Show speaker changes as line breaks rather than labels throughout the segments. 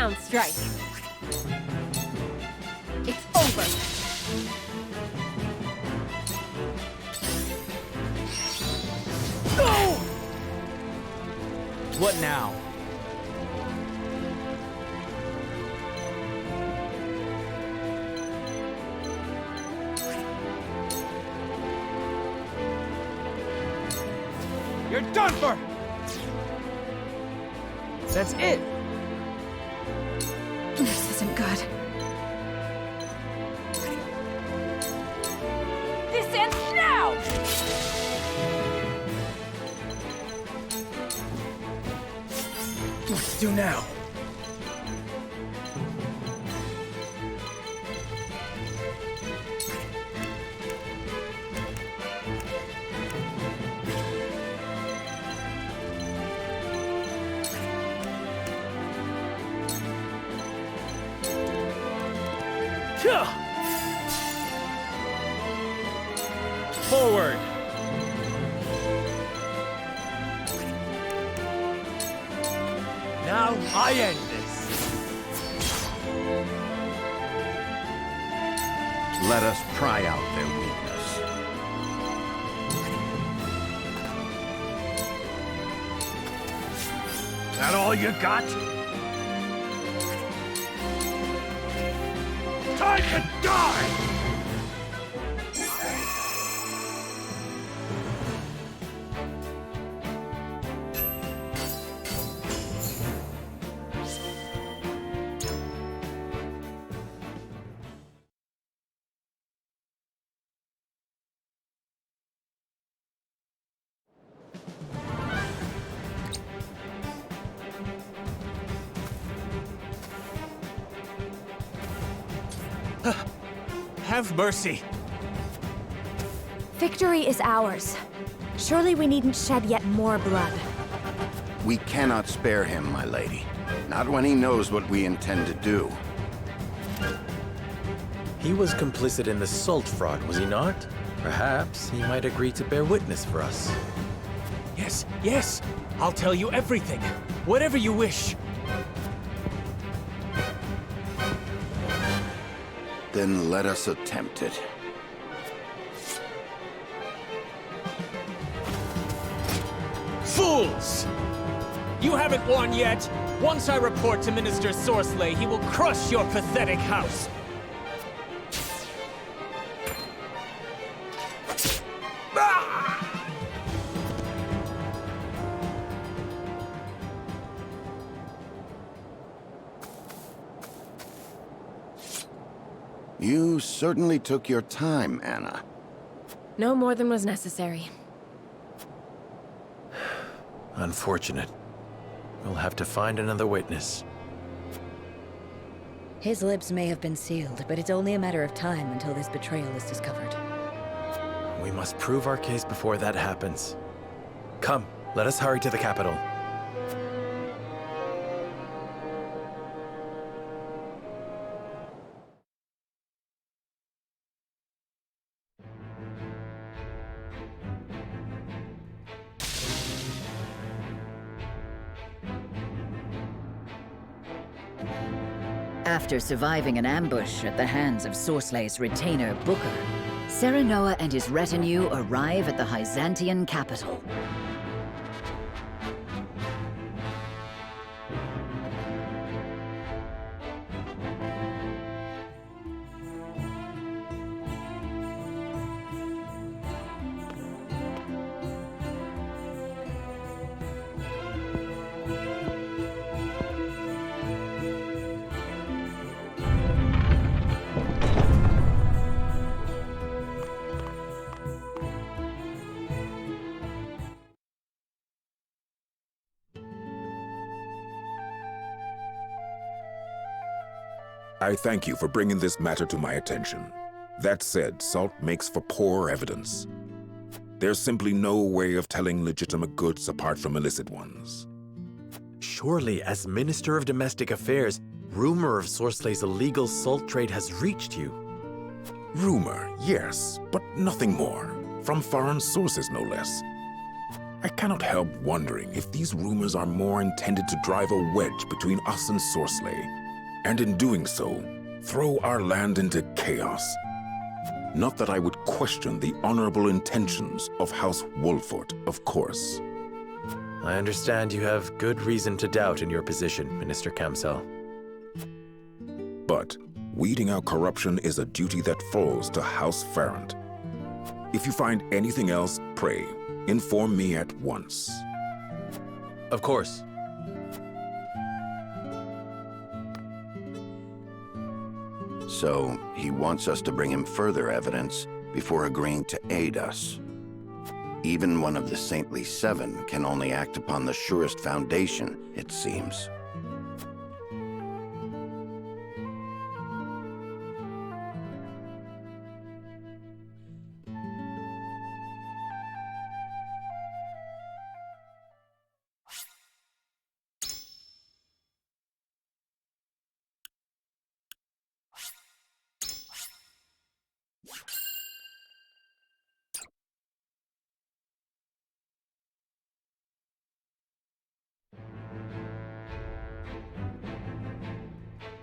sound strike. It's over.
No! What now? You're done for! That's it!
This isn't good.
This ends now!
What to do now? Forward! Now I end this.
Let us pry out their weakness. That all you got? Time to die!
Have mercy.
Victory is ours. Surely we needn't shed yet more blood.
We cannot spare him, my lady. Not when he knows what we intend to do.
He was complicit in the salt fraud, was he not? Perhaps he might agree to bear witness for us.
Yes, yes. I'll tell you everything. Whatever you wish.
Then let us attempt it.
Fools! You haven't won yet. Once I report to Minister Sorcelay, he will crush your pathetic house.
You certainly took your time, Anna.
No more than was necessary.
Unfortunate. We'll have to find another witness.
His lips may have been sealed, but it's only a matter of time until this betrayal is discovered.
We must prove our case before that happens. Come, let us hurry to the capital.
After surviving an ambush at the hands of Sorcelay's retainer, Booker, Serenoa and his retinue arrive at the Byzantian capital.
I thank you for bringing this matter to my attention. That said, salt makes for poor evidence. There's simply no way of telling legitimate goods apart from illicit ones.
Surely, as Minister of Domestic Affairs, rumor of Sorcelay's illegal salt trade has reached you.
Rumor, yes, but nothing more. From foreign sources, no less. I cannot help wondering if these rumors are more intended to drive a wedge between us and Sorcelet, and in doing so, throw our land into chaos. Not that I would question the honorable intentions of House Wolfort, of course.
I understand you have good reason to doubt in your position, Minister Kamsel.
But weeding out corruption is a duty that falls to House Farrant. If you find anything else, pray, inform me at once.
Of course.
So, he wants us to bring him further evidence before agreeing to aid us. Even one of the Saintly Seven can only act upon the surest foundation, it seems.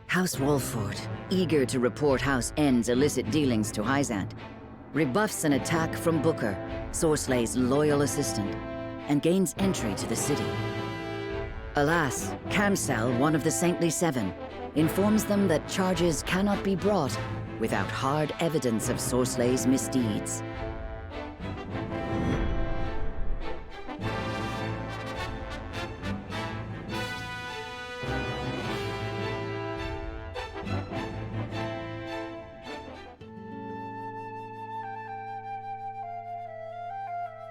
House Wolfort, eager to report House N's illicit dealings to Hyzant, rebuffs an attack from Booker, Sorslay's loyal assistant, and gains entry to the city. Alas, Kamsel, one of the Saintly Seven, informs them that charges cannot be brought without hard evidence of Sorslay's misdeeds.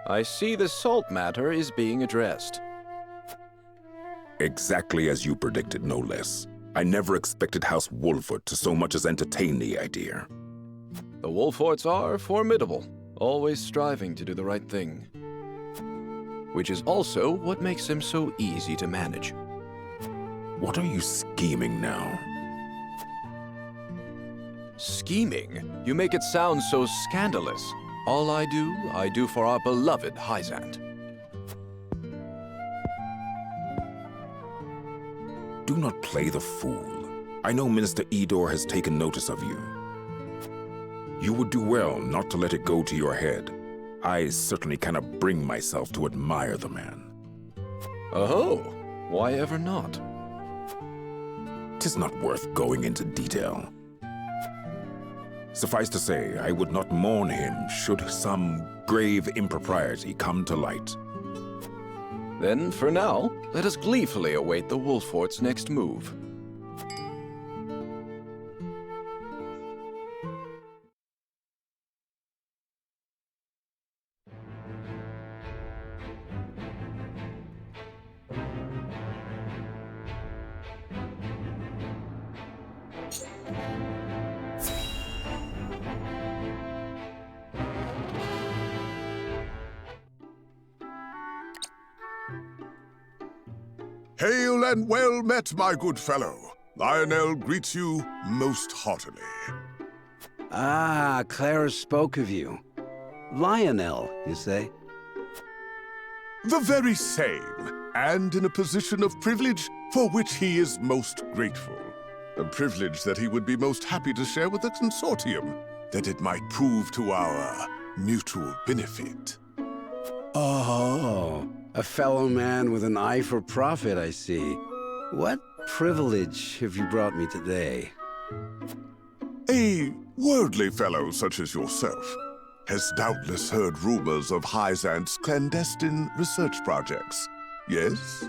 I see the salt matter is being addressed.
Exactly as you predicted, no less. I never expected House Wolfort to so much as entertain the idea.
The Wolforts are formidable, always striving to do the right thing. Which is also what makes them so easy to manage.
What are you scheming now?
Scheming? You make it sound so scandalous. All I do for our beloved Hyzant.
Do not play the fool. I know Minister Edor has taken notice of you. You would do well not to let it go to your head. I certainly cannot bring myself to admire the man.
Oh, why ever not?
'Tis not worth going into detail. Suffice to say, I would not mourn him should some grave impropriety come to light.
Then, for now, let us gleefully await the Wolfort's next move.
Hail and well met, my good fellow. Lionel greets you most heartily.
Ah, Clara spoke of you. Lionel, you say?
The very same, and in a position of privilege for which he is most grateful. A privilege that he would be most happy to share with the consortium, that it might prove to our mutual benefit.
Oh, a fellow man with an eye for profit, I see. What privilege have you brought me today?
A worldly fellow such as yourself has doubtless heard rumors of Hyzant's clandestine research projects, yes?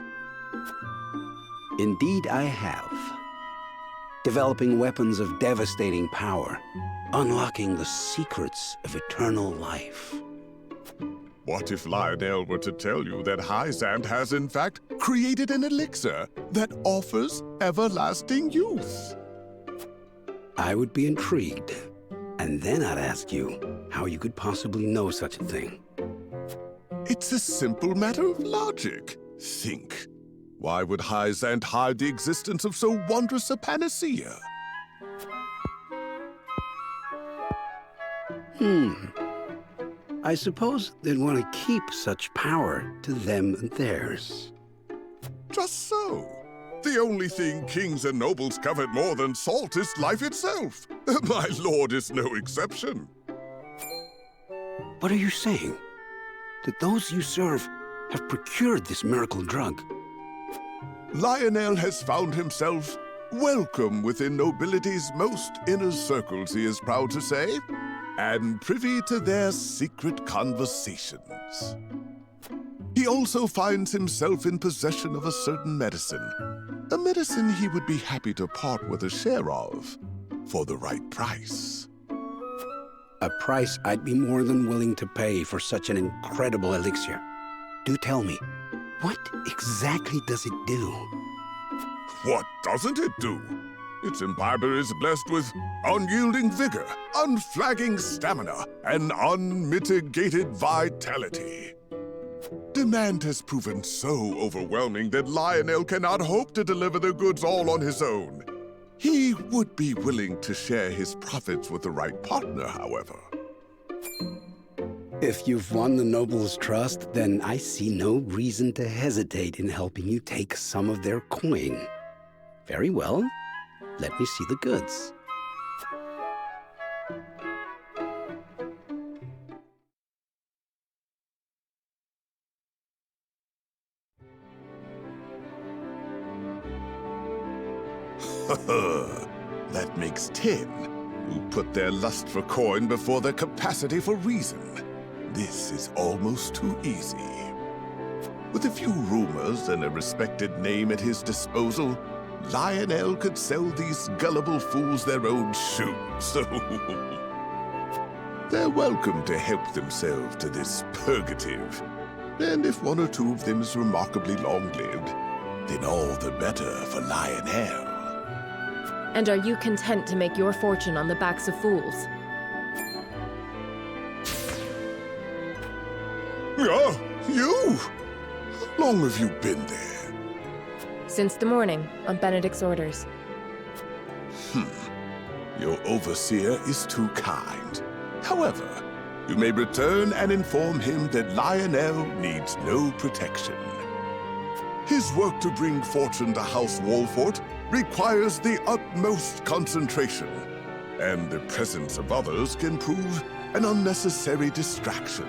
Indeed I have. Developing weapons of devastating power, unlocking the secrets of eternal life.
What if Lionel were to tell you that Hyzant has in fact created an elixir that offers everlasting youth?
I would be intrigued, and then I'd ask you how you could possibly know such a thing.
It's a simple matter of logic. Think. Why would Hyzant hide the existence of so wondrous a panacea?
I suppose they'd want to keep such power to them and theirs.
Just so. The only thing kings and nobles covet more than salt is life itself. My lord is no exception.
What are you saying? That those you serve have procured this miracle drug?
Lionel has found himself welcome within nobility's most inner circles, he is proud to say, and privy to their secret conversations. He also finds himself in possession of a certain medicine, a medicine he would be happy to part with a share of for the right price.
A price I'd be more than willing to pay for such an incredible elixir. Do tell me, what exactly does it do?
What doesn't it do? Its imbiber is blessed with unyielding vigor, unflagging stamina, and unmitigated vitality. Demand has proven so overwhelming that Lionel cannot hope to deliver the goods all on his own. He would be willing to share his profits with the right partner, however.
If you've won the nobles' trust, then I see no reason to hesitate in helping you take some of their coin. Very well. Let me see the goods.
That makes 10, who put their lust for coin before their capacity for reason. This is almost too easy. With a few rumors and a respected name at his disposal, Lionel could sell these gullible fools their own shoes, so they're welcome to help themselves to this purgative. And if one or two of them is remarkably long-lived, then all the better for Lionel.
And are you content to make your fortune on the backs of fools?
Yeah, you? How long have you been there?
Since the morning, on Benedict's orders.
Your overseer is too kind. However, you may return and inform him that Lionel needs no protection. His work to bring fortune to House Wolfort requires the utmost concentration, and the presence of others can prove an unnecessary distraction.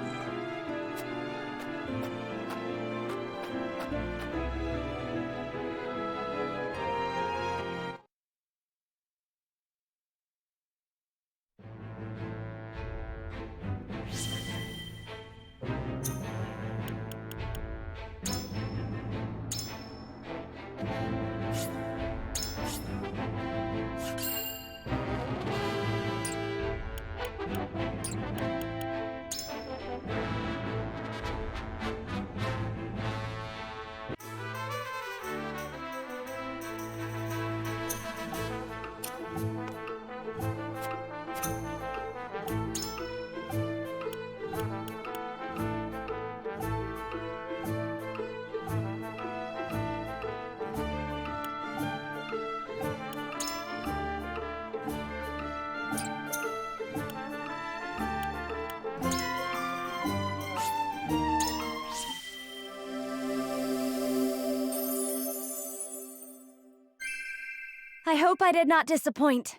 I hope I did not disappoint.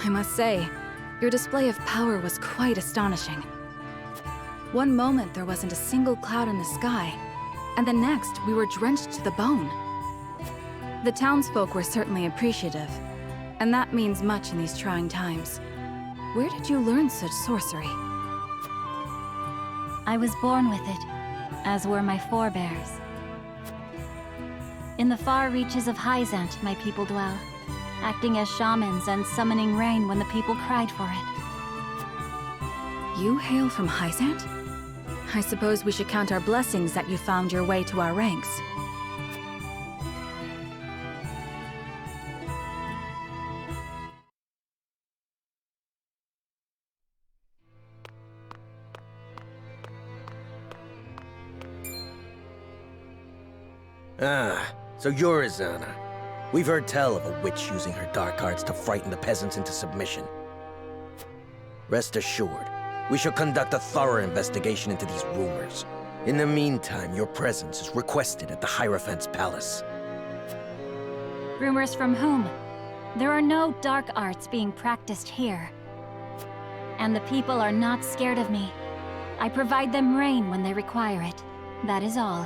I must say, your display of power was quite astonishing. One moment there wasn't a single cloud in the sky, and the next we were drenched to the bone. The townsfolk were certainly appreciative, and that means much in these trying times. Where did you learn such sorcery?
I was born with it, as were my forebears. In the far reaches of Hyzant, my people dwell, acting as shamans and summoning rain when the people cried for it.
You hail from Hyzant? I suppose we should count our blessings that you found your way to our ranks.
Ah, so you're Izana. We've heard tell of a witch using her dark arts to frighten the peasants into submission. Rest assured, we shall conduct a thorough investigation into these rumors. In the meantime, your presence is requested at the Hierophant's palace.
Rumors from whom? There are no dark arts being practiced here. And the people are not scared of me. I provide them rain when they require it. That is all.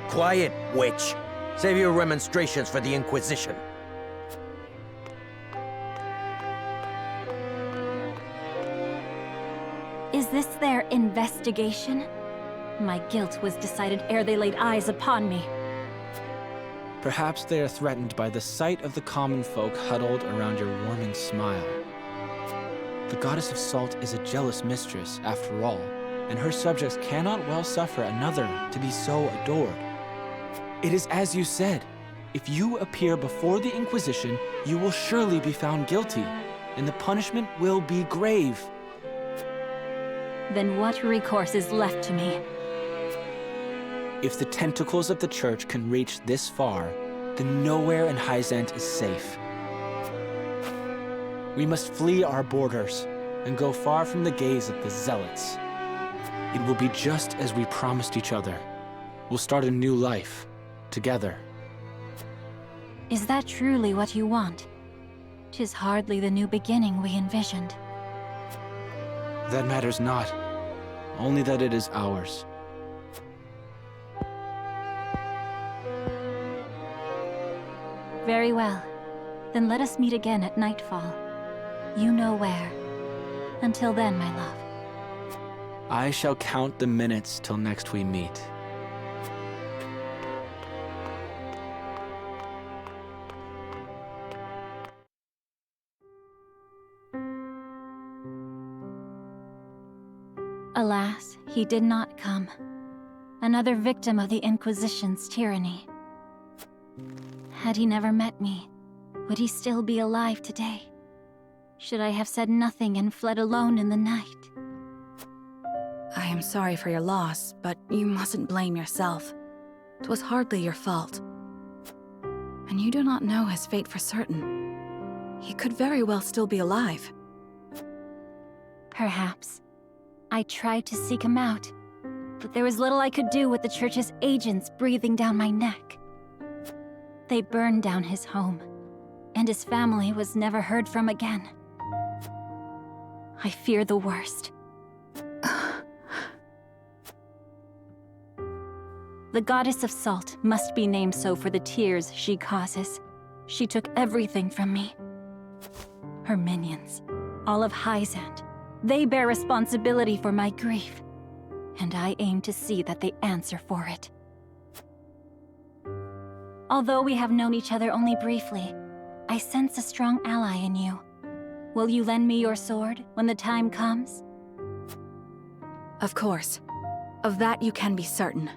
Quiet, witch! Save your remonstrations for the Inquisition.
Is this their investigation? My guilt was decided ere they laid eyes upon me.
Perhaps they are threatened by the sight of the common folk huddled around your warming smile. The goddess of salt is a jealous mistress, after all, and her subjects cannot well suffer another to be so adored. It is as you said. If you appear before the Inquisition, you will surely be found guilty, and the punishment will be grave.
Then what recourse is left to me?
If the tentacles of the Church can reach this far, then nowhere in Hyzant is safe. We must flee our borders and go far from the gaze of the Zealots. It will be just as we promised each other. We'll start a new life. Together.
Is that truly what you want? 'Tis hardly the new beginning we envisioned.
That matters not. Only that it is ours.
Very well. Then let us meet again at nightfall. You know where. Until then, my love.
I shall count the minutes till next we meet.
Alas, he did not come. Another victim of the Inquisition's tyranny. Had he never met me, would he still be alive today? Should I have said nothing and fled alone in the night?
I am sorry for your loss, but you mustn't blame yourself. 'Twas hardly your fault. And you do not know his fate for certain. He could very well still be alive.
Perhaps. I tried to seek him out, but there was little I could do with the Church's agents breathing down my neck. They burned down his home, and his family was never heard from again. I fear the worst. The goddess of salt must be named so for the tears she causes. She took everything from me. Her minions, all of Hyzant. They bear responsibility for my grief, and I aim to see that they answer for it. Although we have known each other only briefly, I sense a strong ally in you. Will you lend me your sword when the time comes?
Of course. Of that you can be certain.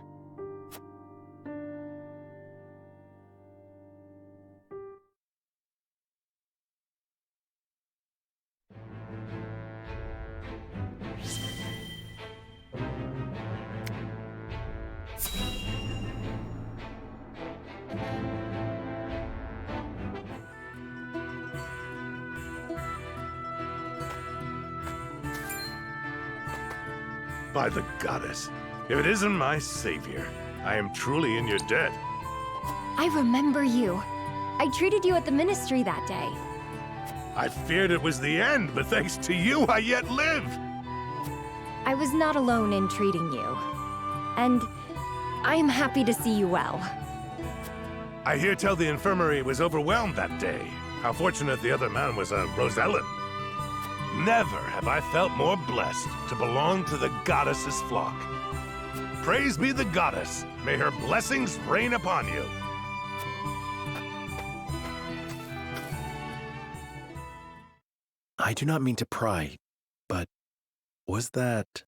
By the goddess, if it isn't my savior, I am truly in your debt.
I remember you. I treated you at the ministry that day.
I feared it was the end, but thanks to you, I yet live.
I was not alone in treating you. And I am happy to see you well.
I hear tell the infirmary was overwhelmed that day. How fortunate the other man was a Rosellen. Never have I felt more blessed to belong to the goddess's flock. Praise be the goddess. May her blessings rain upon you.
I do not mean to pry, but was that...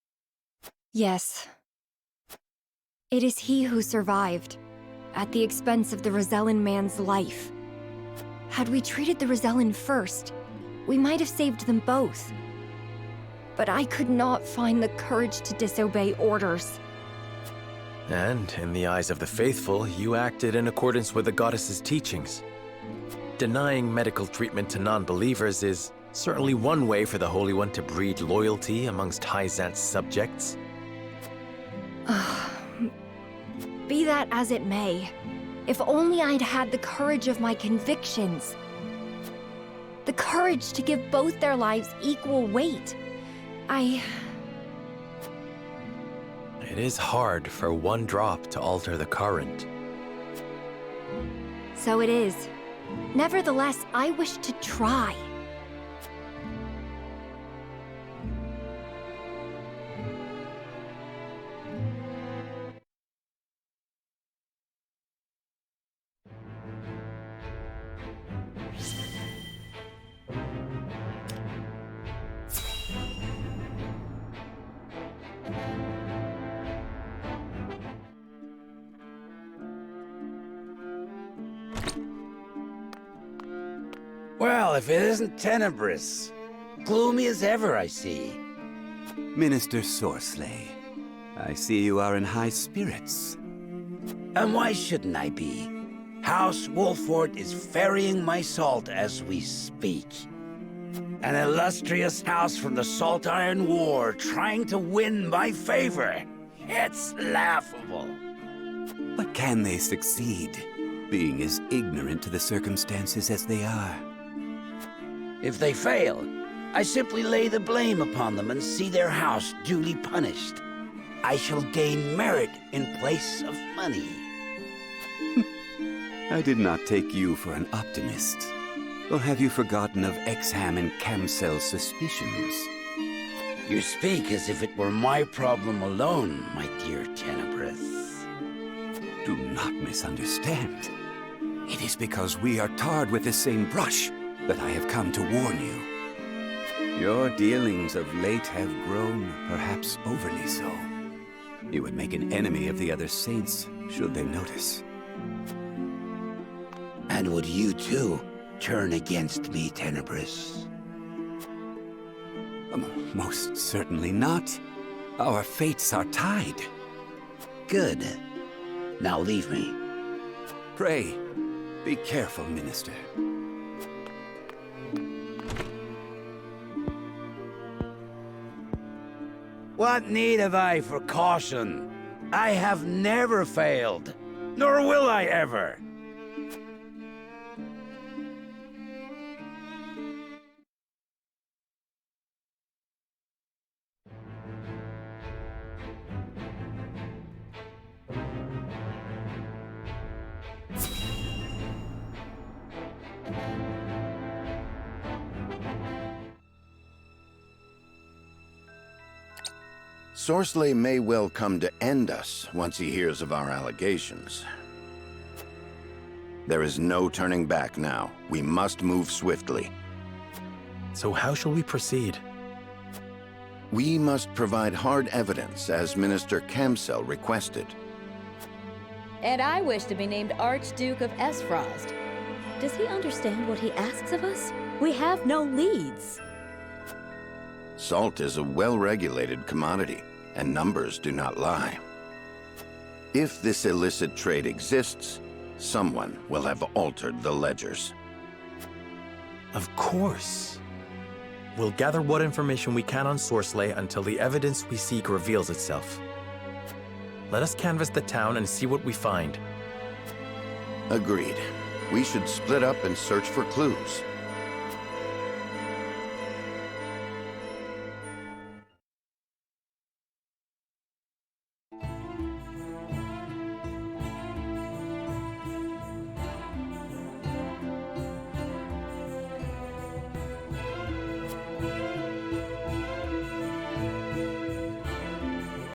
Yes. It is he who survived, at the expense of the Rosellen man's life. Had we treated the Rosellen first, we might have saved them both. But I could not find the courage to disobey orders.
And, in the eyes of the faithful, you acted in accordance with the goddess's teachings. Denying medical treatment to non-believers is certainly one way for the Holy One to breed loyalty amongst Hyzant's subjects.
Be that as it may, if only I'd had the courage of my convictions. The courage to give both their lives equal weight.
It is hard for one drop to alter the current.
So it is. Nevertheless, I wish to try.
Well, if it isn't tenebrous. Gloomy as ever, I see.
Minister Sorsley, I see you are in high spirits.
And why shouldn't I be? House Wolford is ferrying my salt as we speak. An illustrious house from the Salt Iron War trying to win my favor. It's laughable.
But can they succeed, being as ignorant to the circumstances as they are?
If they fail, I simply lay the blame upon them and see their house duly punished. I shall gain merit in place of money.
I did not take you for an optimist. Or have you forgotten of Exham and Camsel's suspicions?
You speak as if it were my problem alone, my dear Tenebrous.
Do not misunderstand. It is because we are tarred with the same brush that I have come to warn you. Your dealings of late have grown, perhaps overly so. You would make an enemy of the other saints, should they notice.
And would you too turn against me, Tenebrous?
Most certainly not. Our fates are tied.
Good. Now leave me.
Pray, be careful, Minister.
What need have I for caution? I have never failed, nor will I ever.
Sorsley may well come to end us once he hears of our allegations. There is no turning back now. We must move swiftly.
So how shall we proceed?
We must provide hard evidence, as Minister Camsel requested.
And I wish to be named Archduke of Esfrost. Does he understand what he asks of us? We have no leads.
Salt is a well-regulated commodity, and numbers do not lie. If this illicit trade exists, someone will have altered the ledgers.
Of course. We'll gather what information we can on Sorsley until the evidence we seek reveals itself. Let us canvass the town and see what we find.
Agreed. We should split up and search for clues.